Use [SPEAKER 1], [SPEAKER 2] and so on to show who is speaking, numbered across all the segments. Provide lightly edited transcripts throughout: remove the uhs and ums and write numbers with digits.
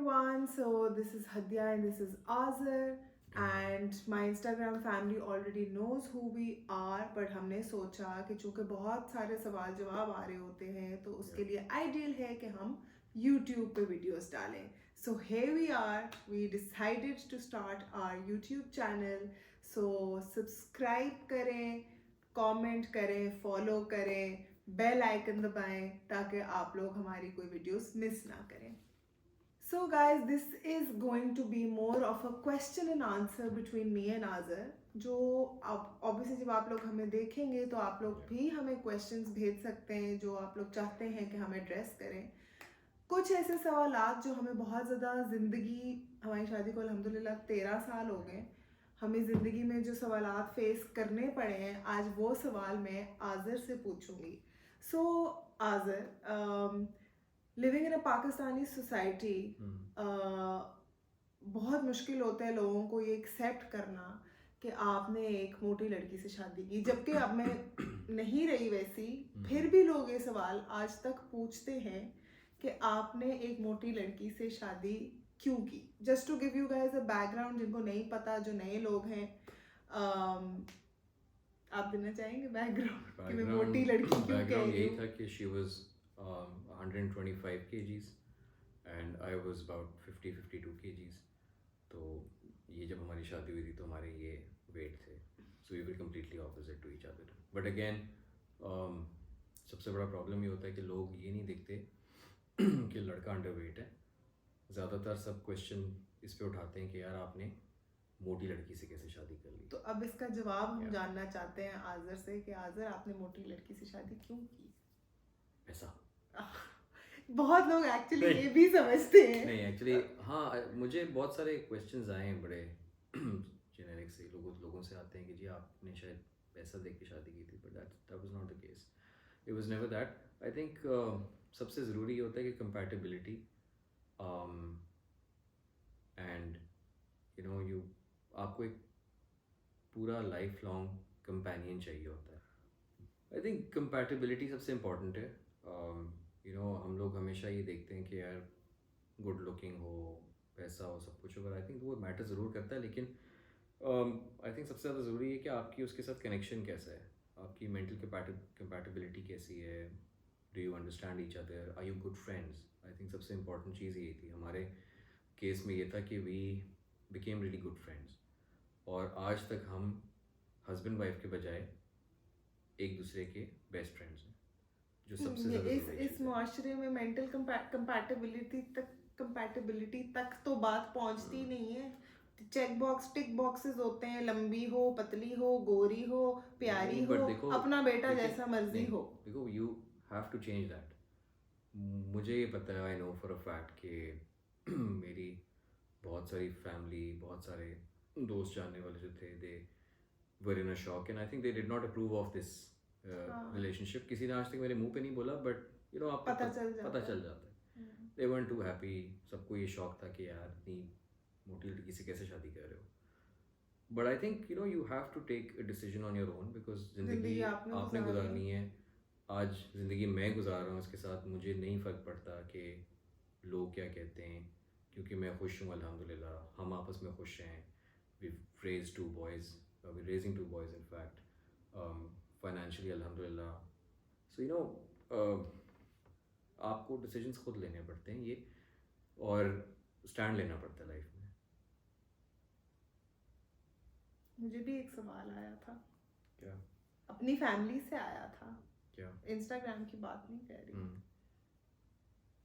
[SPEAKER 1] everyone. So this is Hadya and this is Azar. And my Instagram family already knows who we are. But हमने सोचा कि चूँकि बहुत सारे सवाल जवाब आ रहे होते हैं तो उसके लिए आइडियल है कि हम YouTube पे वीडियोस डालें. So here we are. We decided to start our YouTube channel. So subscribe करें, comment करें, follow करें, बेल आइकन दबाएं ताकि आप लोग हमारी कोई वीडियोस मिस ना करें. So guys, this is going to be more of a question and answer between me and Azar. जो आप obviously जब आप लोग हमें देखेंगे तो आप लोग भी हमें questions भेज सकते हैं जो आप लोग चाहते हैं कि हम एड्रेस करें. कुछ ऐसे सवालात जो हमें बहुत ज़्यादा ज़िंदगी, हमारी शादी को अल्हम्दुलिल्लाह 13 साल हो गए, हमें ज़िंदगी में जो सवालात फेस करने पड़े हैं, आज वो सवाल मैं आज़र से पूछूंगी. So Azhar, living in a Pakistani society, बहुत मुश्किल होता है लोगों को ये एक्सेप्ट करना कि आपने एक मोटी लड़की से शादी की, जबकि अब मैं नहीं रही वैसी, फिर भी लोग ये सवाल आज तक पूछते हैं कि आपने एक मोटी लड़की से शादी क्यों की. Just to give you guys a background, जिनको नहीं पता, जो नए लोग हैं, आप देना चाहेंगे बैकग्राउंड कि मैं मोटी लड़की क्यों कह रही हूँ?
[SPEAKER 2] यही था कि she was 125 kgs and I was about 50-52 kgs. तो ये जब हमारी शादी हुई थी तो हमारे ये वेट थे. So we were completely opposite to each other. But again, सबसे बड़ा प्रॉब्लम ये होता है कि लोग ये नहीं देखते कि लड़का अंडरवेट है. ज़्यादातर सब क्वेश्चन इस पे उठाते हैं कि यार आपने मोटी लड़की से कैसे शादी कर ली.
[SPEAKER 1] तो अब इसका जवाब हम जानना चाहते हैं आज़र से कि आज़र आपने मोटी लड़की से शादी क्यों की?
[SPEAKER 2] पैसा.
[SPEAKER 1] बहुत लोग एक्चुअली ये भी समझते हैं.
[SPEAKER 2] नहीं एक्चुअली हाँ, मुझे बहुत सारे क्वेश्चंस आए हैं बड़े जेनेरिक से, लोगों से आते हैं कि जी आपने शायद पैसा देख के शादी की थी. But that was not the case. It was never that. I think सबसे ज़रूरी ये होता है कि कंपैटिबिलिटी एंड यू आपको एक पूरा लाइफ लॉन्ग कंपेनियन चाहिए होता है. आई थिंक कंपैटिबिलिटी सबसे इम्पॉर्टेंट है. हम लोग हमेशा ये देखते हैं कि यार गुड लुकिंग हो, पैसा हो, सब कुछ हो, पर आई थिंक वो मैटर ज़रूर करता है. लेकिन आई थिंक सबसे ज़्यादा ज़रूरी है कि आपकी उसके साथ कनेक्शन कैसा है, आपकी मेंटल कंपैटिबिलिटी कैसी है, do you understand each other, are you good friends. I think सबसे इम्पॉर्टेंट चीज़ यही थी. हमारे केस में ये था कि we became really good friends और आज तक हम हस्बैंड वाइफ के बजाय एक दूसरे के बेस्ट फ्रेंड्स हैं, जो सबसे ज़्यादा
[SPEAKER 1] इस मुआशरे में मेंटल कंपैटिबिलिटी तक तो बात पहुंचती नहीं है. चेक बॉक्स, टिक बॉक्सेस होते हैं, लंबी हो, पतली हो, गोरी हो, प्यारी हो, अपना बेटा जैसा मर्जी हो.
[SPEAKER 2] देखो you have to change that. मुझे ये पता है, I know for a fact कि मेरी बहुत सारी फैमिली, बहुत सारे दोस्त जानने वाले जो थे, they were in a shock and I think they did not approve of this relationship. किसी ने आज तक मेरे मुंह पे नहीं बोला, बट आपको पता चल जाता है. दे weren't too happy. सबको ये शौक था कि यार इतनी मोटी लड़की से कैसे शादी कर रहे हो. But I think you have to take a decision on your own, because जिंदगी आपने गुजारनी है. आज ज़िंदगी मैं गुजार रहा हूँ उसके साथ, मुझे नहीं फ़र्क पड़ता कि लोग क्या कहते हैं, क्योंकि मैं खुश हूँ अल्हम्दुलिल्लाह. हम आपस में खुश हैं. We raise 2 boys, we raising 2 boys in fact, financially अल्हम्दुलिल्लाह. सो आपको डिसीजंस खुद लेने पड़ते हैं ये, और स्टैंड लेना पड़ता है लाइफ में.
[SPEAKER 1] मुझे भी एक सवाल आया था.
[SPEAKER 2] क्या?
[SPEAKER 1] अपनी फैमिली से आया था.
[SPEAKER 2] क्या?
[SPEAKER 1] इंस्टाग्राम की बात नहीं कह रही,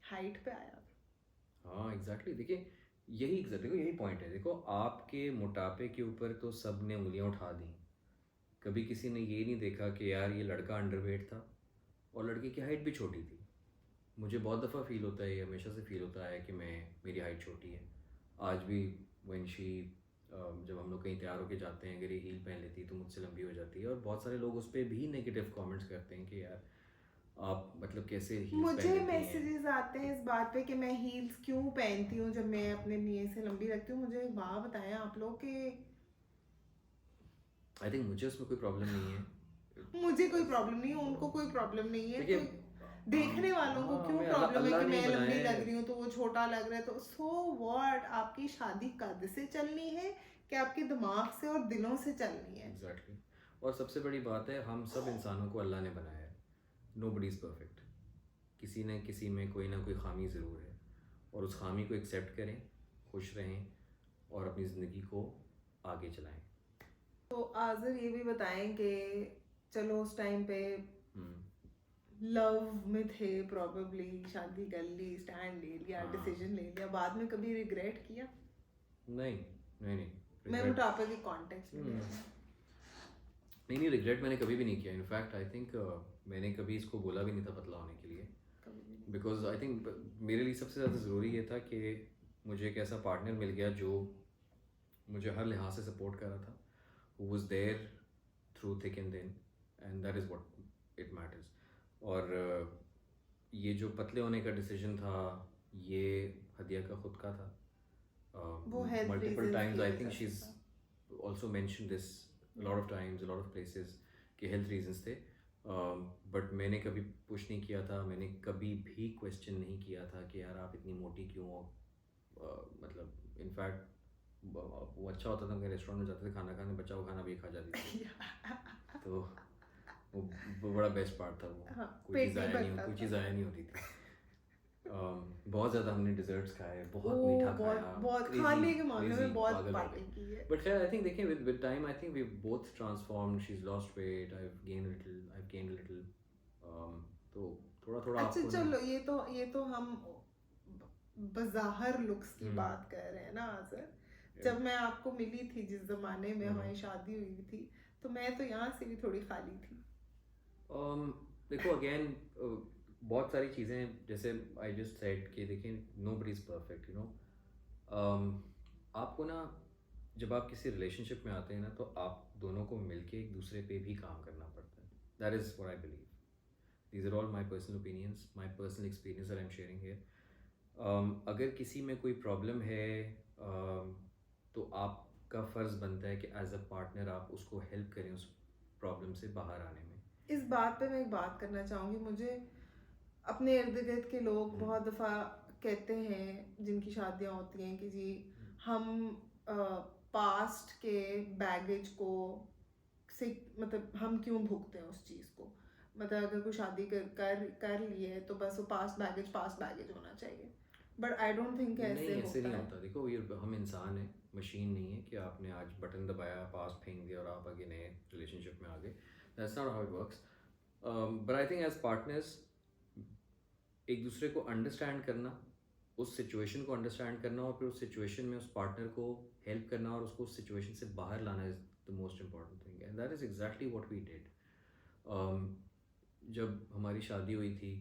[SPEAKER 1] हाइट पे आया था.
[SPEAKER 2] हाँ एग्जैक्टली. देखिए यही पॉइंट है. देखो आपके मोटापे के ऊपर तो सब ने उंगलियां उठा दी. कभी किसी ने ये नहीं देखा कि यार ये लड़का अंडरवेट था और लड़की की हाइट भी छोटी थी. मुझे बहुत दफ़ा फील होता है, ये हमेशा से फील होता है कि मेरी हाइट छोटी है. आज भी व्हेन शी जब हम लोग कहीं तैयार होके जाते हैं, अगर ये हील पहन लेती है तो मुझसे लंबी हो जाती है. और बहुत सारे लोग उस पर भी नेगेटिव कमेंट्स करते हैं कि यार आप मतलब कैसे हील्स
[SPEAKER 1] मुझे मैसेजेस आते हैं इस बात पे कि मैं हील्स क्यों पहनती हूँ जब मैं अपने नीए से लंबी रखती हूँ. मुझे एक बात बताएं आप लोग कि
[SPEAKER 2] आई थिंक मुझे उसमें कोई प्रॉब्लम नहीं है.
[SPEAKER 1] मुझे कोई प्रॉब्लम नहीं है, उनको कोई प्रॉब्लम नहीं है.
[SPEAKER 2] देखिए
[SPEAKER 1] देखने वालों को
[SPEAKER 2] हाँ,
[SPEAKER 1] क्यों
[SPEAKER 2] हमें
[SPEAKER 1] प्रॉब्लम है
[SPEAKER 2] अल्लाह
[SPEAKER 1] कि
[SPEAKER 2] ने
[SPEAKER 1] मैं
[SPEAKER 2] बनाया
[SPEAKER 1] लंबी
[SPEAKER 2] है।
[SPEAKER 1] लग रही हूँ तो वो छोटा लग रहा है, तो सो व्हाट, आपकी शादी कद से चलनी है कि आपके दिमाग से और दिलों से चलनी है?
[SPEAKER 2] एग्जैक्टली और सबसे बड़ी बात है, हम सब इंसानों को अल्लाह ने बनाया है। Nobody is perfect. किसी न किसी में कोई ना कोई खामी ज़रूर है, और उस खामी को एक्सेप्ट करें, खुश रहें और अपनी ज़िंदगी को आगे चलाएं।
[SPEAKER 1] तो आज़र ये भी बताएं कि चलो उस टाइम पे
[SPEAKER 2] हम्म।
[SPEAKER 1] लव में थे, प्रॉबेबली शादी कर ली, स्टैंड ले लिया,
[SPEAKER 2] हाँ।
[SPEAKER 1] डिसीजन ले लिया, बाद में कभी रिग्रेट किया?
[SPEAKER 2] नहीं नहीं नहीं,
[SPEAKER 1] मैं
[SPEAKER 2] रिग्रेट
[SPEAKER 1] मोटापे के कॉन्टेक्स्ट में कह
[SPEAKER 2] हम्म
[SPEAKER 1] रही हूँ।
[SPEAKER 2] नहीं नहीं, रिग्रेट मैंने कभी भी नहीं किया। इनफैक्ट आई थिंक मैंने कभी इसको बोला भी नहीं था पतला होने के लिए,
[SPEAKER 1] कभी भी नहीं।
[SPEAKER 2] बिकॉज आई थिंक मेरे लिए सबसे ज़्यादा ज़रूरी ये था कि मुझे एक ऐसा पार्टनर मिल गया जो मुझे हर लिहाज से सपोर्ट कर रहा था, who was there through thick and then, and that is what it matters. और ये जो पतले होने का डिसीजन था, ये हदिया का खुद का था।
[SPEAKER 1] वो हेल्थ
[SPEAKER 2] मल्टीपल
[SPEAKER 1] रीजंस
[SPEAKER 2] टाइम्स
[SPEAKER 1] की
[SPEAKER 2] आई
[SPEAKER 1] वजह
[SPEAKER 2] थिंक शी
[SPEAKER 1] से
[SPEAKER 2] इज़
[SPEAKER 1] था।
[SPEAKER 2] Also mention this lot of times, lot of places कि हेल्थ रीजंस थे। बट मैंने कभी पुश नहीं किया था, मैंने कभी भी क्वेश्चन नहीं किया था कि यार आप इतनी मोटी क्यों हो। मतलब इनफैक्ट वो अच्छा होता था, मैं रेस्टोरेंट में जाते थे खाना खाने, बचा हुआ खाना भी खा जाती थी। तो वो बड़ा बेस्ट पार्ट था वो।
[SPEAKER 1] हाँ,
[SPEAKER 2] कोई
[SPEAKER 1] पेट
[SPEAKER 2] चीज़
[SPEAKER 1] नहीं
[SPEAKER 2] आया नहीं,
[SPEAKER 1] भरता
[SPEAKER 2] कोई
[SPEAKER 1] था।
[SPEAKER 2] चीज़ आया नहीं होती थी। बहुत ज़्यादा हमने डिजर्ट्स खाए,
[SPEAKER 1] ओ
[SPEAKER 2] बहुत मीठा
[SPEAKER 1] बहुत
[SPEAKER 2] खाया,
[SPEAKER 1] बहुत
[SPEAKER 2] क्रेजी
[SPEAKER 1] खाने के मामले
[SPEAKER 2] क्रेजी
[SPEAKER 1] में बहुत
[SPEAKER 2] पागल हो
[SPEAKER 1] पार्टी
[SPEAKER 2] गए।
[SPEAKER 1] की है।
[SPEAKER 2] बट खैर आई थिंक देखिए with time I think we both transformed, she is lost weight, I have gained little. तो थोड़ा थोड़ा
[SPEAKER 1] अच्छा
[SPEAKER 2] आपको ना।
[SPEAKER 1] चलो, ये तो हम बज़ाहिर लुक्स की
[SPEAKER 2] हम्म।
[SPEAKER 1] बात कर रहे हैं ना आज़र।
[SPEAKER 2] Yeah.
[SPEAKER 1] जब मैं आपको मिली थी, जिस ज़माने में
[SPEAKER 2] हम्म।
[SPEAKER 1] हमारी शादी हुई थी, तो मैं तो यहाँ से भी थोड़ी खाली थी।
[SPEAKER 2] देखो अगेन बहुत सारी चीज़ें, जैसे आई जस्ट सेड कि देखिए nobody is perfect, you know. आपको ना, जब आप किसी रिलेशनशिप में आते हैं ना, तो आप दोनों को मिलके एक दूसरे पे भी काम करना पड़ता है। That is what I believe. These are all my personal opinions, my personal experience that I am sharing here. अगर किसी में कोई प्रॉब्लम है, तो आपका फ़र्ज़ बनता है कि एज अ पार्टनर आप उसको हेल्प करें उस प्रॉब्लम से बाहर आने में।
[SPEAKER 1] इस बात पे मैं एक बात करना चाहूँगी। मुझे अपने इर्द गिर्द के लोग बहुत दफ़ा कहते हैं, जिनकी शादियाँ होती हैं, कि जी हम पास्ट के बैगेज को से, मतलब हम क्यों भुगते हैं उस चीज़ को। मतलब अगर कोई शादी कर ली है तो बस वो पास्ट बैगेज होना चाहिए। बट आई डोंट थिंक
[SPEAKER 2] नहीं,
[SPEAKER 1] ऐसे
[SPEAKER 2] ऐसे
[SPEAKER 1] होता
[SPEAKER 2] नहीं
[SPEAKER 1] है।
[SPEAKER 2] होता। देखो ये हम इंसान हैं, मशीन नहीं है कि आपने आज बटन दबाया, पास फेंक दिया और आप आगे नए रिलेशनशिप में आ गए। That's not how it works. But I think as partners एक दूसरे को अंडरस्टैंड करना, उस सिचुएशन को अंडरस्टैंड करना, और फिर उस सिचुएशन में उस पार्टनर को हेल्प करना और उसको उस सिचुएशन से बाहर लाना is the most important thing, and that is exactly what we did. जब हमारी शादी हुई थी,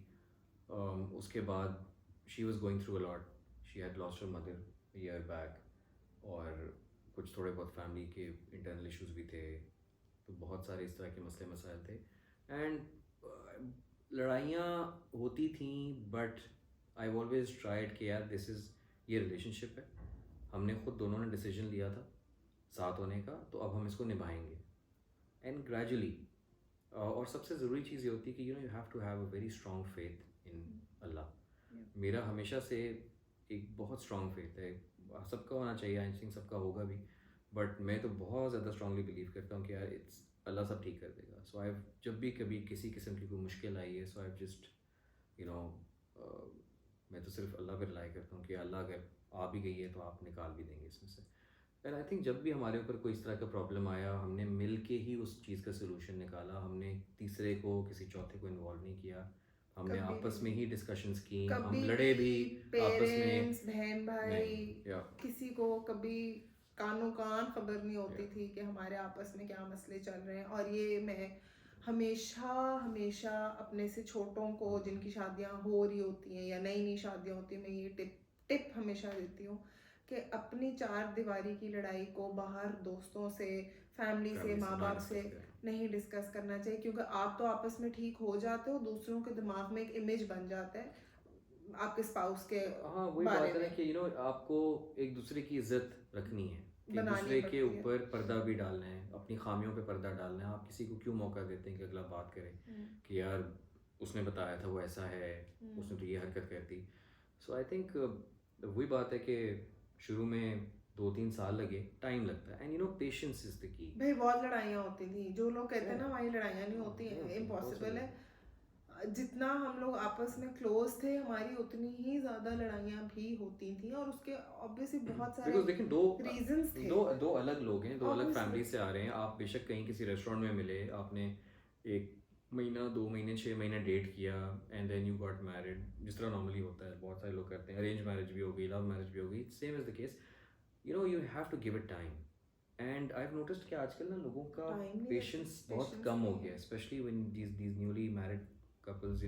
[SPEAKER 2] उसके बाद she was going through a lot. She had lost her mother year back, और कुछ थोड़े बहुत फैमिली के इंटरनल इश्यूज भी थे, तो बहुत सारे इस तरह के मसले मसाइल थे। एंड लड़ाइयाँ होती थी, बट आई ऑलवेज ट्राइड कि यार दिस इज़, ये रिलेशनशिप है, हमने खुद दोनों ने डिसीजन लिया था साथ होने का, तो अब हम इसको निभाएंगे। एंड ग्रेजुअली, और सबसे ज़रूरी चीज़ ये होती है कि you have to have a very strong faith in Allah. मेरा हमेशा से एक बहुत स्ट्रॉन्ग फेथ है, सबका होना चाहिए, आई थिंक सबका होगा भी, बट मैं तो बहुत ज़्यादा स्ट्रांगली बिलीव करता हूँ कि यार इट्स, अल्लाह सब ठीक कर देगा। सो आई, जब भी कभी किसी किस्म की कोई मुश्किल आई है, सो आई जस्ट यू नो, मैं तो सिर्फ अल्लाह पे रिलाई करता हूँ कि अल्लाह अगर आ भी गई है तो आप निकाल भी देंगे इसमें से। एंड आई थिंक जब भी हमारे ऊपर कोई इस तरह का प्रॉब्लम आया, हमने मिल के ही उस चीज़ का सोल्यूशन निकाला। हमने तीसरे को, किसी चौथे को इन्वॉल्व नहीं किया, हमने
[SPEAKER 1] कभी
[SPEAKER 2] आपस
[SPEAKER 1] भी
[SPEAKER 2] में ही डिस्कशंस की, हम
[SPEAKER 1] कभी
[SPEAKER 2] लड़े भी आपस में।
[SPEAKER 1] पेरेंट्स, बहन भाई,
[SPEAKER 2] नहीं, या
[SPEAKER 1] किसी को कभी कानो कान खबर नहीं होती
[SPEAKER 2] Yeah.
[SPEAKER 1] थी कि हमारे आपस में क्या मसले चल रहे हैं। और ये मैं हमेशा हमेशा अपने से छोटों को, जिनकी शादियां हो रही होती हैं या नई नई शादियां होती हैं, मैं ये टिप हमेशा देती हूँ कि अपनी चार दीवारी की लड़ाई को बाहर दोस्तों से, फैमिली से,
[SPEAKER 2] फैमिली से
[SPEAKER 1] माँ
[SPEAKER 2] ना
[SPEAKER 1] बाप से
[SPEAKER 2] डिस्कस करें।
[SPEAKER 1] नहीं डिस्कस करना चाहिए। क्योंकि आप तो आपस में ठीक हो जाते हो, दूसरों के दिमाग में एक इमेज बन जाता है आपके स्पाउस के
[SPEAKER 2] हाँ, वही
[SPEAKER 1] बारे
[SPEAKER 2] बात है ना
[SPEAKER 1] में,
[SPEAKER 2] कि आपको एक दूसरे की इज्जत रखनी है, कि एक
[SPEAKER 1] बनानी
[SPEAKER 2] दूसरे के
[SPEAKER 1] पड़ती है।
[SPEAKER 2] ऊपर पर्दा भी डालना है, अपनी खामियों पे पर्दा डालना है। आप किसी को क्यों मौका देते हैं कि अगला बात करे कि यार उसने बताया था वो ऐसा है, उसने तो
[SPEAKER 1] हम्म।
[SPEAKER 2] ये हरकत कर दी। सो आई थिंक वही बात है कि शुरू में 2-3 साल लगे, टाइम लगता है, and patience is the key.
[SPEAKER 1] भाई बहुत लड़ाइयाँ होती थी, जो लोग कहते हैं
[SPEAKER 2] Yeah,
[SPEAKER 1] ना वही लड़ाइयाँ नहीं
[SPEAKER 2] हाँ
[SPEAKER 1] होती
[SPEAKER 2] नहीं
[SPEAKER 1] हैं,
[SPEAKER 2] होती,
[SPEAKER 1] इम्पॉसिबल
[SPEAKER 2] इम्पॉसिबल
[SPEAKER 1] है।
[SPEAKER 2] है।
[SPEAKER 1] जितना हम लोग आपस में क्लोज थे, हमारी उतनी ही ज़्यादा लड़ाइयाँ भी होती थी, और उसके ऑब्वियसली बहुत सारे
[SPEAKER 2] बिकॉज देखिए,
[SPEAKER 1] रीजंस थे।
[SPEAKER 2] दो दो अलग लोग हैं, दो अलग
[SPEAKER 1] ऑब्वियसली।
[SPEAKER 2] फैमिली से आ रहे हैं। आप बेशक कहीं किसी रेस्टोरेंट में मिले, आपने 1 महीना 2 महीने 6 महीने डेट किया, and then you got married, जिस तरह नॉर्मली होता है, बहुत सारे लोग करते हैं। अरेंज मैरिज भी हो गई, लव मैरिज भी हो गई, same is the case. You have to give it time. And I have noticed कि आजकल ना लोगों का
[SPEAKER 1] टाइम नहीं देते,
[SPEAKER 2] पेशेंस बहुत
[SPEAKER 1] पेशेंस
[SPEAKER 2] कम हो
[SPEAKER 1] नहीं
[SPEAKER 2] गया
[SPEAKER 1] है।
[SPEAKER 2] है, specially when these newly married couples,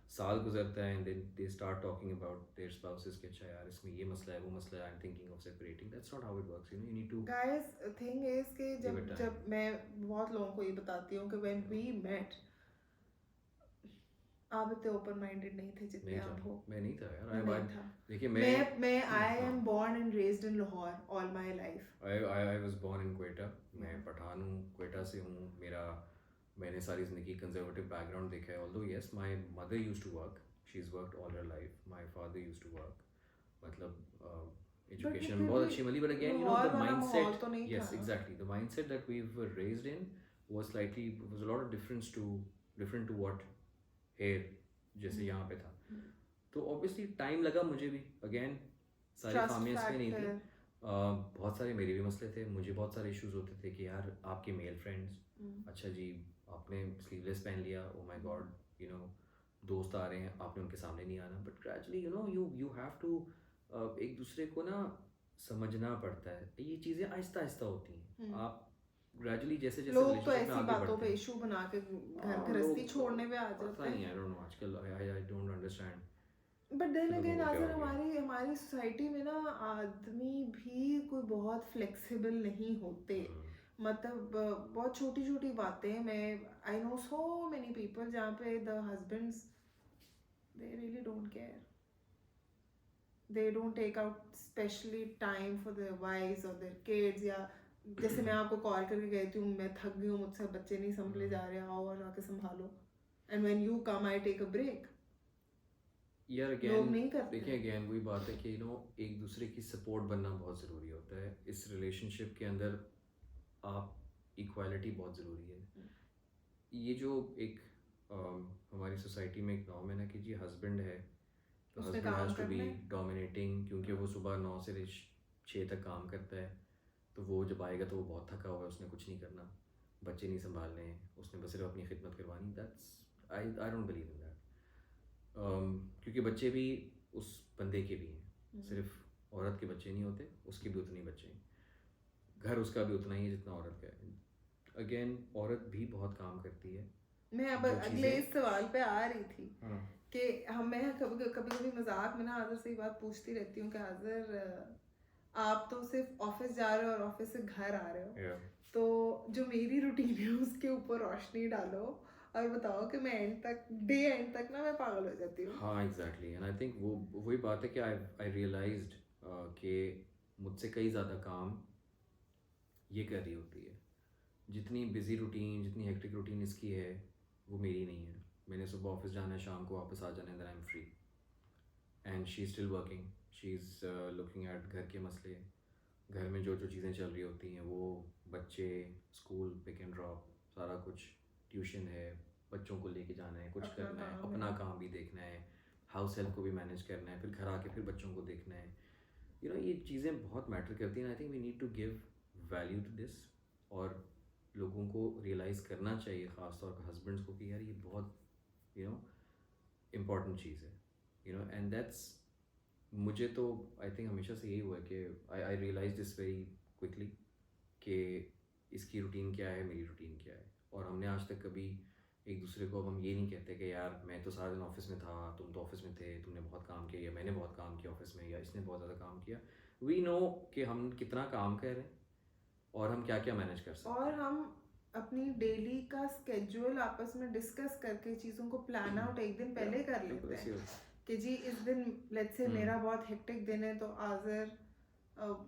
[SPEAKER 2] साल गुजरता है, and then they start talking about their spouses कि अच्छा यार, इसमें ये मसला है, वो मसला है, I am thinking of separating. That's not how it works. You need to
[SPEAKER 1] guys, thing is कि
[SPEAKER 2] गिव
[SPEAKER 1] जब
[SPEAKER 2] इट टाइम।
[SPEAKER 1] जब मैं बहुत लोगों को ये बताती हूँ कि व्हेन वी मेट, आप इतने ओपन माइंडेड नहीं थे जितने
[SPEAKER 2] नहीं था,
[SPEAKER 1] आप हो।
[SPEAKER 2] मैं नहीं था यार।
[SPEAKER 1] मैं नहीं था।
[SPEAKER 2] देखिए
[SPEAKER 1] मैं आई
[SPEAKER 2] हाँ,
[SPEAKER 1] am born and raised in Lahore all my life.
[SPEAKER 2] I was born in Quetta. मैं पठान हूँ, क्वेटा से हूँ। मैंने सारी ज़िंदगी कंजर्वेटिव बैकग्राउंड देखा है। Although yes, my mother used to work, she is worked all her life. My father used to work, मतलब
[SPEAKER 1] बट वो
[SPEAKER 2] एजुकेशन
[SPEAKER 1] फिर
[SPEAKER 2] बहुत
[SPEAKER 1] भी
[SPEAKER 2] अच्छी मिली, बट अगेन
[SPEAKER 1] लाहौर
[SPEAKER 2] द
[SPEAKER 1] वाला माहौल
[SPEAKER 2] माइंडसेट,
[SPEAKER 1] तो नहीं था
[SPEAKER 2] यस
[SPEAKER 1] ना।
[SPEAKER 2] Exactly, the mindset that we were raised in was a lot of different to what here जैसे यहाँ पे था। तो ऑब्वियसली टाइम लगा मुझे भी। अगेन सारी
[SPEAKER 1] ट्रस्ट
[SPEAKER 2] फामियाँ इसमें नहीं थी।
[SPEAKER 1] फैक्टर।
[SPEAKER 2] बहुत सारे मेरे भी मसले थे, मुझे बहुत सारे इश्यूज होते थे कि यार आपके मेल फ्रेंड्स, अच्छा जी आपने स्लीवलेस पहन लिया, ओ माय गॉड, दोस्त आ रहे हैं, आपने उनके सामने नहीं आना। But gradually you have to एक दूसरे को ना समझना पड़ता है। ये चीज़ें आहिस्ता आहिस्ता होती हैं। आप ग्रेजुअली जैसे जैसे
[SPEAKER 1] लोग तो
[SPEAKER 2] रिलेशनशिप में
[SPEAKER 1] ऐसी
[SPEAKER 2] आगे
[SPEAKER 1] बातों
[SPEAKER 2] बढ़ते
[SPEAKER 1] पे
[SPEAKER 2] हैं,
[SPEAKER 1] इशू बना के घर
[SPEAKER 2] हाँ,
[SPEAKER 1] गृहस्थी
[SPEAKER 2] लोग
[SPEAKER 1] छोड़ने पे आ
[SPEAKER 2] पता
[SPEAKER 1] जाते
[SPEAKER 2] नहीं,
[SPEAKER 1] हैं।
[SPEAKER 2] आई डोंट नो, आजकल I don't understand
[SPEAKER 1] but then
[SPEAKER 2] लोगों
[SPEAKER 1] अगेन
[SPEAKER 2] को क्या
[SPEAKER 1] आजर
[SPEAKER 2] हो गया।
[SPEAKER 1] हमारी सोसाइटी में ना आदमी भी कोई बहुत फ्लेक्सिबल नहीं होते। मतलब बहुत छोटी छोटी बातें, मैं I know so many people जहाँ पे the husbands they really don't care, they don't take out specially time for their wives और देयर किड्स। या जैसे मैं आपको कॉल करके कहती हूँ मैं थक गई हूँ, मुझसे बच्चे नहीं संभले जा रहे, आओ और आके संभालो, and when you come I take a break.
[SPEAKER 2] यार
[SPEAKER 1] लोग
[SPEAKER 2] अगेन
[SPEAKER 1] नहीं करते।
[SPEAKER 2] देखिए, अगेन वही बात है कि एक दूसरे की सपोर्ट बनना बहुत ज़रूरी होता है इस रिलेशनशिप के अंदर। आप इक्वालिटी बहुत ज़रूरी है। ये जो एक हमारी सोसाइटी में एक नॉर्म है ना कि जी हस्बैंड है तो
[SPEAKER 1] उसने
[SPEAKER 2] हस्बैंड
[SPEAKER 1] काम
[SPEAKER 2] हैज़ टू बी
[SPEAKER 1] करना है।
[SPEAKER 2] डोमिनेटिंग, क्योंकि वो सुबह 9 से 6 तक काम करता है। तो वो जब आएगा तो वो बहुत थका हुआ है, उसने कुछ नहीं करना, बच्चे नहीं संभालने हैं, उसने बस सिर्फ अपनी खिदमत करवानी। That's I don't believe in that. क्योंकि बच्चे भी उस बंदे के भी हैं, सिर्फ औरत के बच्चे नहीं होते, उसके भी उतने ही बच्चे हैं। घर उसका भी उतना ही है जितना औरत का है। अगेन औरत भी बहुत काम करती है।
[SPEAKER 1] मैं अब
[SPEAKER 2] जो
[SPEAKER 1] अगले
[SPEAKER 2] चीज़ें
[SPEAKER 1] इस सवाल पे आ रही थी
[SPEAKER 2] हाँ
[SPEAKER 1] कि मैं कभी कभी मजाक में ना आज़र से ये बात पूछती रहती हूँ कि आज़र आप तो सिर्फ ऑफिस जा रहे हो और ऑफिस से घर आ रहे हो,
[SPEAKER 2] yeah.
[SPEAKER 1] तो जो मेरी रूटीन है उसके ऊपर रोशनी डालो और बताओ कि मैं एंड तक ना मैं पागल हो जाती हूँ।
[SPEAKER 2] हाँ एग्जैक्टली, एंड आई थिंक वही बात है कि आई रियलाइज्ड कि मुझसे कई ज़्यादा काम ये कर रही होती है। जितनी बिजी रूटीन, जितनी हेक्टिक रूटीन इसकी है, वो मेरी नहीं है। मैंने सुबह ऑफिस जाना है, शाम को वापस आ जाना है, then I am free, and she is still working, she is looking at घर के मसले, घर में जो जो चीज़ें चल रही होती हैं, वो बच्चे, स्कूल पिक एंड ड्रॉप, सारा कुछ, ट्यूशन है, बच्चों को लेके जाना है, कुछ
[SPEAKER 1] अपना
[SPEAKER 2] करना है,
[SPEAKER 1] काम
[SPEAKER 2] अपना
[SPEAKER 1] है।
[SPEAKER 2] काम भी देखना है, हाउस हेल्प को भी मैनेज करना है, फिर घर आके फिर बच्चों को देखना है। ये चीज़ें बहुत मैटर करती हैं। I think we need to give value to this, और लोगों को रियलाइज़ करना चाहिए, ख़ासतौर पर हस्बैंड्स को, कि यार ये बहुत इम्पॉर्टेंट चीज़ है। एंड दैट्स, मुझे तो आई थिंक हमेशा से यही हुआ है कि आई रियलाइज दिस वेरी क्विकली कि इसकी रूटीन क्या है, मेरी रूटीन क्या है। और हमने आज तक कभी एक दूसरे को, अब हम ये नहीं कहते कि यार मैं तो सारा दिन ऑफिस में था, तुम तो ऑफिस में थे, तुमने बहुत काम किया, या मैंने बहुत काम किया ऑफिस में, या इसने बहुत ज़्यादा काम किया। वी नो कि हम कितना काम कर रहे हैं और हम क्या क्या मैनेज कर सकते
[SPEAKER 1] और
[SPEAKER 2] हैं।
[SPEAKER 1] हम अपनी डेली का स्केड्यूल आपस में डिस्कस करके चीज़ों को प्लान आउट एक दिन पहले कर
[SPEAKER 2] बिल्कुल
[SPEAKER 1] लेते
[SPEAKER 2] ऐसे
[SPEAKER 1] हैं
[SPEAKER 2] होता है।
[SPEAKER 1] कि जी इस दिन लेट्स से मेरा बहुत हेक्टिक दिन है, तो Azar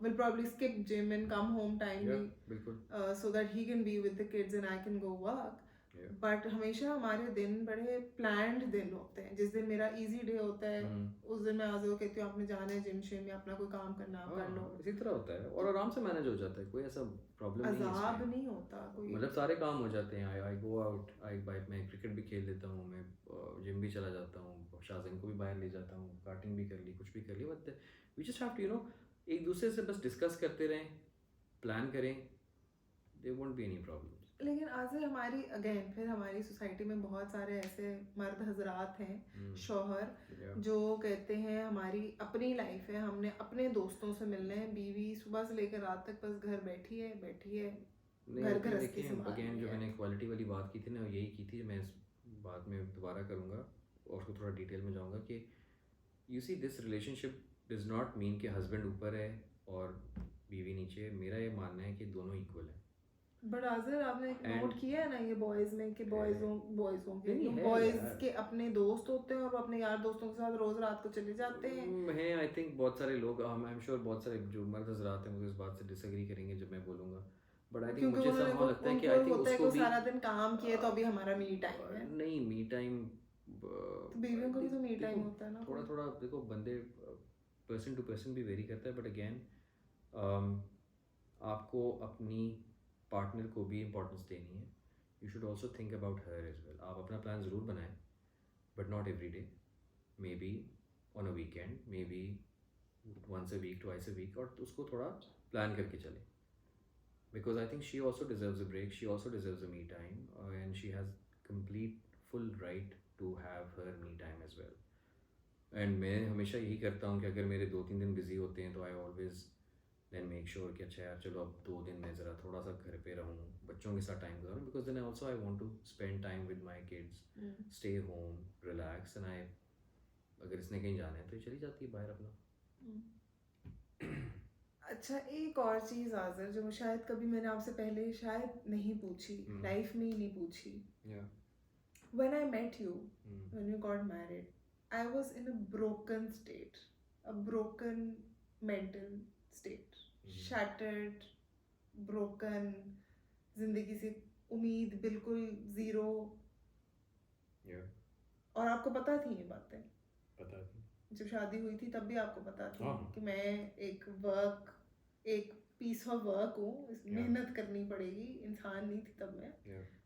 [SPEAKER 1] will probably skip gym and come home
[SPEAKER 2] या
[SPEAKER 1] timely
[SPEAKER 2] बिल्कुल
[SPEAKER 1] so that he can be with the kids and I can go work.
[SPEAKER 2] Yeah.
[SPEAKER 1] But हमेशा हमारे दिन बड़े प्लान्ड दिन होते हैं. जिस दिन मेरा इजी डे होता है उस दिन मैं आज़ को कहती हूँ आपने जाना है जिम शिम या अपना कोई काम करना आप कर लो.
[SPEAKER 2] हाँ इसी तरह होता है और
[SPEAKER 1] तो
[SPEAKER 2] आराम से मैनेज हो जाता है, कोई ऐसा प्रॉब्लम नहीं है
[SPEAKER 1] अजाब
[SPEAKER 2] इसमें.
[SPEAKER 1] नहीं होता कोई.
[SPEAKER 2] मतलब सारे काम हो जाते हैं. आई गो आउट, मैं क्रिकेट भी खेल लेता हूँ, मैं जिम भी चला जाता हूँ, शाज़िन को भी बाहर ले जाता हूँ, कार्टिंग भी कर ली, कुछ भी कर ली. But we just have to एक दूसरे से बस डिस्कस करते रहें, प्लान करें, there won't be any problems.
[SPEAKER 1] लेकिन आज हमारी अगेन फिर हमारी सोसाइटी में बहुत सारे ऐसे मर्द हजरात हैं शौहर
[SPEAKER 2] Yeah.
[SPEAKER 1] जो कहते हैं हमारी अपनी लाइफ है, हमने अपने दोस्तों से मिलना है, बीवी सुबह से लेकर रात तक बस घर बैठी है
[SPEAKER 2] नहीं
[SPEAKER 1] घर
[SPEAKER 2] होते हैं.
[SPEAKER 1] गृहस्थी
[SPEAKER 2] देखिए
[SPEAKER 1] संभालनी
[SPEAKER 2] अगेन जो
[SPEAKER 1] है.
[SPEAKER 2] मैंने क्वालिटी वाली बात की थी ना, यही की थी. मैं इस बात में दोबारा करूँगा और उसको थोड़ा डिटेल में जाऊँगा कि you see this relationship does not mean कि हस्बैंड ऊपर है और बीवी नीचे है. मेरा ये मानना है कि दोनों इक्वल है.
[SPEAKER 1] बट आजर आपने एक
[SPEAKER 2] And-
[SPEAKER 1] नोट किया है ना ये बॉयज में कि बॉयजों के
[SPEAKER 2] नहीं, है
[SPEAKER 1] बॉयज
[SPEAKER 2] यार.
[SPEAKER 1] के अपने दोस्त होते हैं और वो अपने यार दोस्तों के साथ रोज रात को चले जाते हैं.
[SPEAKER 2] है आई थिंक बहुत सारे लोग, आई एम श्योर बहुत सारे जो मर्द हजरात हैं वो इस बात से डिसएग्री करेंगे जब मैं बोलूँगा. बट आई थिंक
[SPEAKER 1] क्योंकि
[SPEAKER 2] मुझे
[SPEAKER 1] उन्होंने
[SPEAKER 2] somehow लगता है कि
[SPEAKER 1] उनको
[SPEAKER 2] आई थिंक
[SPEAKER 1] होता है
[SPEAKER 2] उसको
[SPEAKER 1] कि
[SPEAKER 2] भी
[SPEAKER 1] सारा दिन काम किए तो अभी हमारा मी टाइम है.
[SPEAKER 2] नहीं मी टाइम
[SPEAKER 1] तो बीवियों का भी तो मी टाइम होता है ना.
[SPEAKER 2] थोड़ा थोड़ा देखो बंदे पर्सन टू पर्सन भी वेरी करता है. बट अगेन आपको अपनी पार्टनर को भी इम्पोर्टेंस देनी है. You should also think about her age as. Well अपना प्लान ज़रूर बनाएं but not every day. Maybe on a weekend, maybe once a week, twice a week, और उसको थोड़ा प्लान करके चलें. Because I think she also deserves a break, she also deserves a me time, and she has complete full right to have her me time as well. And मैं हमेशा यही करता हूँ कि अगर मेरे 2-3 दिन बिजी होते हैं तो I always then make sure कि अच्छा यार चलो अब 2 दिन मैं ज़रा थोड़ा सा घर पे रहूँ, बच्चों के साथ टाइम गुजारूँ. Because then also I want to spend time with my kids, stay home, relax. And I अगर इसने कहीं जाना है तो ये चली जाती है बाहर अपना.
[SPEAKER 1] अच्छा एक और चीज़ आज़र जो शायद कभी मैंने आपसे पहले शायद नहीं पूछी, लाइफ में ही नहीं पूछी. When I met you, when you got married, I was in a broken state, a broken mental state, shattered, broken, जिंदगी से उम्मीद बिल्कुल ज़ीरो. और आपको पता थी ये बातें?
[SPEAKER 2] पता थी.
[SPEAKER 1] जब शादी हुई थी तब भी आपको पता थी
[SPEAKER 2] हाँ.
[SPEAKER 1] कि मैं एक पीस ऑफ वर्क हूँ, मेहनत करनी पड़ेगी. इंसान नहीं थी तब मैं,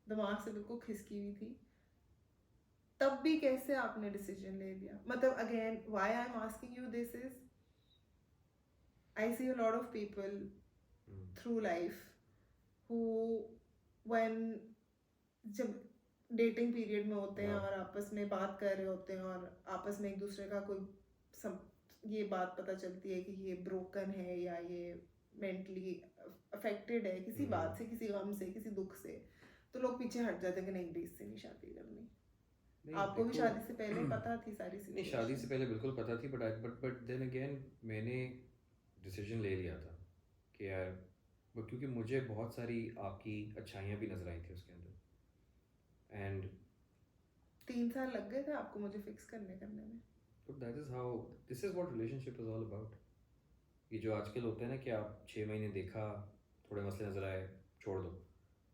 [SPEAKER 1] दिमाग से बिल्कुल खिसकी हुई थी. तब भी कैसे आपने डिसीजन ले लिया? मतलब again why I am asking you this is I see a lot of people through life who when जब डेटिंग पीरियड में होते हैं और आपस में बात कर रहे होते हैं और आपस में एक दूसरे का ये बात पता चलती है कि ये ब्रोकन है या ये मेंटली अफेक्टेड है किसी बात से, किसी गम से, किसी दुख से, तो लोग पीछे हट जाते हैं कि नहीं इससे नहीं शादी करनी. आपको भी शादी से पहले पता थी सारी
[SPEAKER 2] नहीं, शादी से पहले बिल्कुल पता थी. बट देन अगेन मैंने डिसीजन ले लिया था कि यार क्योंकि मुझे बहुत सारी आपकी अच्छाइयाँ भी नजर आई थी उसके अंदर. एंड
[SPEAKER 1] 3 साल लग गए थे आपको मुझे फिक्स करने में.
[SPEAKER 2] तो that is how this is what relationship is all about. ये जो आजकल होता है ना कि आप 6 महीने देखा, थोड़े मसले नज़र आए, छोड़ दो,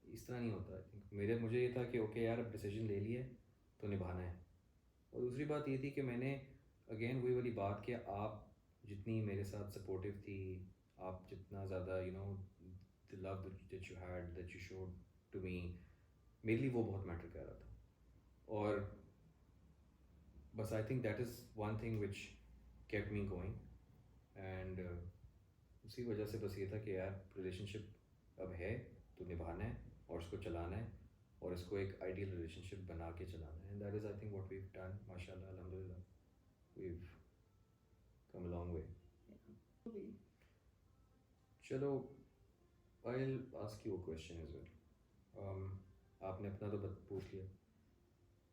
[SPEAKER 2] इस तरह नहीं होता. आई थिंक मुझे ये था कि ओके यार अब डिसीजन ले लिए तो निभाना है. और दूसरी बात ये थी कि मैंने अगेन वही वाली बात कि आप जितनी मेरे साथ सपोर्टिव थी, आप जितना ज़्यादा the love that you had, that you showed to me, मेरे लिए वो बहुत मैटर कर रहा था. और बस I think that is one thing which kept me going. And उसी वजह से बस ये था कि यार रिलेशनशिप अब है तो निभाना है और उसको चलाना है और इसको एक आइडियल रिलेशनशिप बना के चलाना है. And that is I think what we have done. माशाल्लाह, अल्हम्दुलिल्लाह, we have come a long way. चलो I will ask you a question as well. आपने अपना तो पूछ लिया.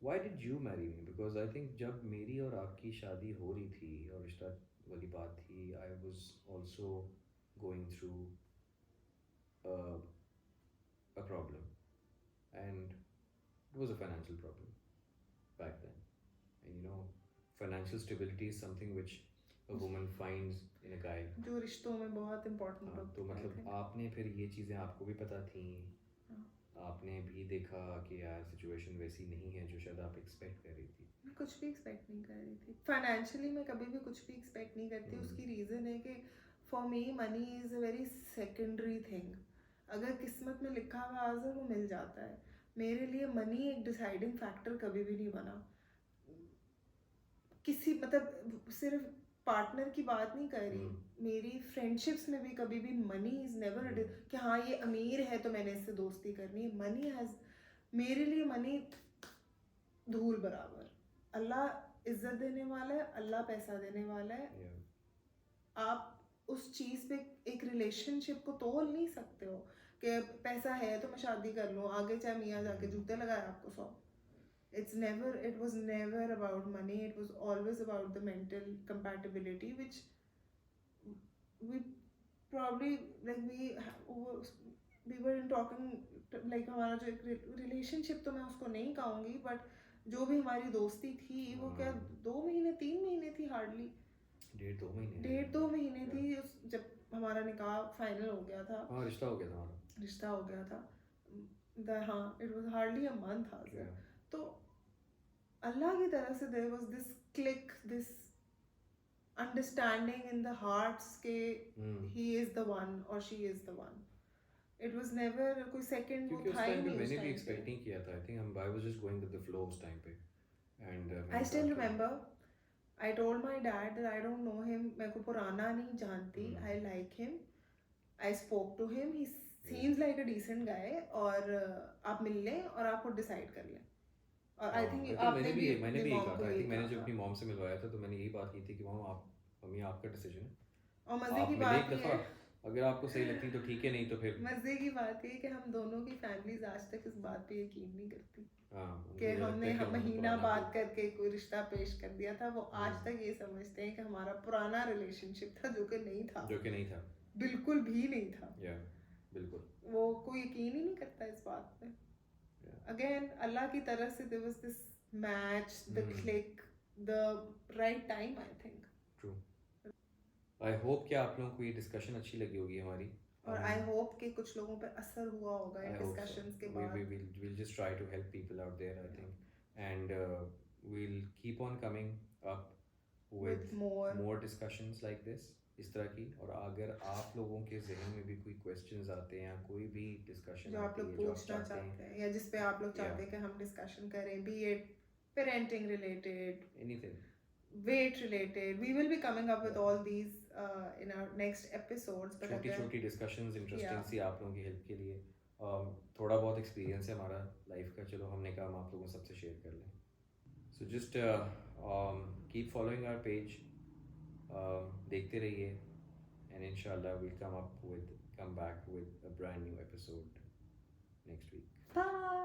[SPEAKER 2] Why did you marry me? Because I think जब मेरी और आपकी शादी हो रही थी और रिश्ता वाली बात थी, I was also going through a problem, and it was a financial problem back then. And financial stability is something which a woman finds in a guy.
[SPEAKER 1] जो रिश्तों में बहुत इम्पोर्टेंट होता है.
[SPEAKER 2] तो मतलब आपने फिर ये चीज़ें आपको भी पता थी, आपने भी देखा कि यार सिचुएशन वैसी नहीं है जो शायद आप एक्सपेक्ट कर रही थी।
[SPEAKER 1] मैं कुछ भी एक्सपेक्ट नहीं कर रही थी फाइनेंशियली। मैं कभी भी कुछ भी एक्सपेक्ट नहीं करती।
[SPEAKER 2] हम्म,
[SPEAKER 1] उसकी रीज़न है कि for me money is a very secondary thing. अगर किस्मत में लिखा हुआ आज़र वो मिल जाता है। मेरे लिए मनी एक डिसाइडिंग फैक्टर कभी भी नहीं बना। किसी मतलब सिर्फ पार्टनर की बात नहीं कर रही, मेरी फ्रेंडशिप्स में भी कभी भी मनी इज़ नेवर कि हाँ ये अमीर है तो मैंने इससे दोस्ती करनी है। मनी हैज़, मेरे लिए मनी धूल बराबर। अल्लाह इज्जत देने वाला है, अल्लाह पैसा देने वाला है।
[SPEAKER 2] yeah,
[SPEAKER 1] आप उस चीज़ पे एक रिलेशनशिप को तोल नहीं सकते हो कि पैसा है तो मैं शादी कर लूँ, आगे चाहे मियाँ जाके जूते लगाए आपको 100। it was never about money. It was always about the mental compatibility, which we probably like we were in talking like हमारा जो एक रिलेशनशिप तो मैं उसको नहीं कहूँगी, बट जो भी हमारी दोस्ती थी वो क्या 2 महीने 3 महीने थी हार्डली।
[SPEAKER 2] 1.5-2 महीने
[SPEAKER 1] थी जब हमारा निकाह फाइनल हो गया था।
[SPEAKER 2] हाँ रिश्ता हो गया था हमारा।
[SPEAKER 1] रिश्ता हो गया था हाँ, it was hardly a month था सर। तो अल्लाह की तरफ से there was this click, this understanding in the hearts के ही इज द वन और she is the one. It was never कोई सेकंड वो
[SPEAKER 2] क्योंकि उस
[SPEAKER 1] था ही
[SPEAKER 2] टाइम पे
[SPEAKER 1] नहीं।
[SPEAKER 2] मैंने
[SPEAKER 1] उस
[SPEAKER 2] भी
[SPEAKER 1] टाइम
[SPEAKER 2] एक्सपेक्ट
[SPEAKER 1] पे
[SPEAKER 2] नहीं किया था। I think I was just going with the flow उस टाइम पे एंड
[SPEAKER 1] आई
[SPEAKER 2] मैंने
[SPEAKER 1] स्टिल
[SPEAKER 2] कहा कि
[SPEAKER 1] remember I told my dad that I don't know him, मैं को पुराना नहीं जानती, I like him, I spoke to him, he seems like a decent guy, और आप मिल लें और आप खुद डिसाइड कर लें। और आई थिंक आपने भी
[SPEAKER 2] मैंने
[SPEAKER 1] अपनी
[SPEAKER 2] भी यही
[SPEAKER 1] मॉम
[SPEAKER 2] कहा
[SPEAKER 1] को
[SPEAKER 2] था। आई
[SPEAKER 1] यही
[SPEAKER 2] थिंक मैंने
[SPEAKER 1] कहा
[SPEAKER 2] जब
[SPEAKER 1] था।
[SPEAKER 2] अपनी मॉम से मिलवाया था तो मैंने यही बात की थी कि मॉम आप मम्मी आपका डिसीजन है,
[SPEAKER 1] और मज़े
[SPEAKER 2] आप
[SPEAKER 1] की
[SPEAKER 2] मिले एक
[SPEAKER 1] बात
[SPEAKER 2] दफ़ा,
[SPEAKER 1] ये
[SPEAKER 2] अगर आपको सही लगती तो ठीक है, नहीं तो फिर
[SPEAKER 1] मज़े की बात ये कि हम दोनों की फैमिलीज आज तक इस बात पे यकीन नहीं करती
[SPEAKER 2] हाँ
[SPEAKER 1] कि
[SPEAKER 2] उनको ये लगता
[SPEAKER 1] हमने
[SPEAKER 2] है कि उन्होंने
[SPEAKER 1] महीना
[SPEAKER 2] पुराना
[SPEAKER 1] बात
[SPEAKER 2] कोई
[SPEAKER 1] करके कोई रिश्ता पेश कर दिया था। वो आज तक ये समझते हैं कि हमारा पुराना रिलेशनशिप था, जो कि नहीं था,
[SPEAKER 2] जो कि नहीं था।
[SPEAKER 1] बिल्कुल भी नहीं था।
[SPEAKER 2] या बिल्कुल
[SPEAKER 1] वो कोई यकीन ही नहीं करता इस बात पे। अगेन अल्लाह की तरफ से there was this match, the click, the right time, I think.
[SPEAKER 2] True. I hope कि आप लोगों को ये डिस्कशन अच्छी लगी होगी हमारी,
[SPEAKER 1] और आई होप कि कुछ लोगों पे असर हुआ होगा इन डिस्कशंस के बाद।
[SPEAKER 2] we'll just try to help people out there, I think, and we'll keep on coming up with more discussions like this, इस तरह की। और अगर आप लोगों के जहन में भी कोई क्वेश्चंस आते हैं या कोई भी डिस्कशन
[SPEAKER 1] जो आप लोग पूछना चाहते हैं या जिस पे आप लोग चाहते हैं कि हम डिस्कशन करें, B it parenting related,
[SPEAKER 2] anything,
[SPEAKER 1] weight related, we will be coming up with all these in our next episodes. But
[SPEAKER 2] छोटी
[SPEAKER 1] again,
[SPEAKER 2] छोटी डिस्कशंस इंटरेस्टिंग सी आप लोगों की हेल्प के लिए। थोड़ा बहुत एक्सपीरियंस है हमारा लाइफ का, चलो हमने कहा हम आप लोगों सबसे शेयर कर लें। So just keep following our page, देखते रहिए, एंड इंशाल्लाह we'll come back with a brand new episode next week.
[SPEAKER 1] bye.